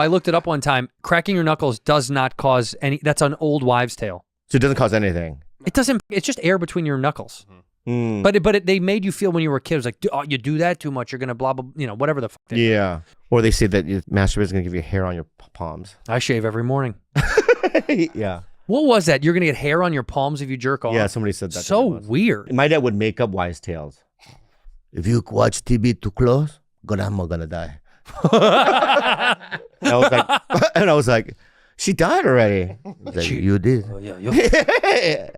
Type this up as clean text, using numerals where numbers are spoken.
I looked it up one time. Cracking your knuckles does not cause any. That's an old wives' tale. So it doesn't cause anything. It doesn't. It's just air between your knuckles. Mm. But they made you feel when you were a kid. It was like, oh, you do that too much, you're gonna blah blah. Whatever the fuck. Yeah. Or they say that your masturbation is gonna give you hair on your palms. I shave every morning. Yeah. What was that? You're gonna get hair on your palms if you jerk off. Yeah. Somebody said that. So weird. My dad would make up wise tales. If you watch TV too close, grandma gonna die. and I was like, she died already. Like, you did. Oh, yeah.